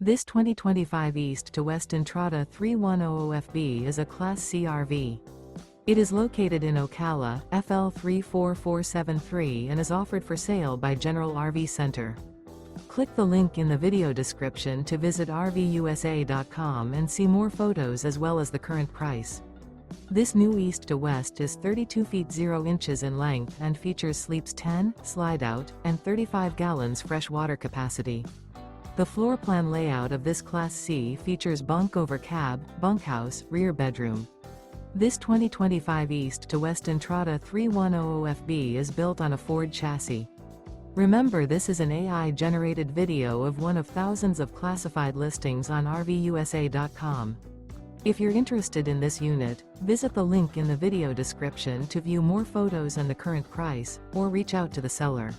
This 2025 East to West Entrada 3100FB is a Class C RV. It is located in Ocala, FL 34473 and is offered for sale by General RV Center. Click the link in the video description to visit RVUSA.com and see more photos as well as the current price. This new East to West is 32 feet 0 inches in length and features sleeps 10, slide-out, and 35 gallons fresh water capacity. The floor plan layout of this Class C features bunk over cab, bunkhouse, rear bedroom. This 2025 East to West Entrada 3100FB is built on a Ford chassis. Remember, this is an AI-generated video of one of thousands of classified listings on RVUSA.com. If you're interested in this unit, visit the link in the video description to view more photos and the current price, or reach out to the seller.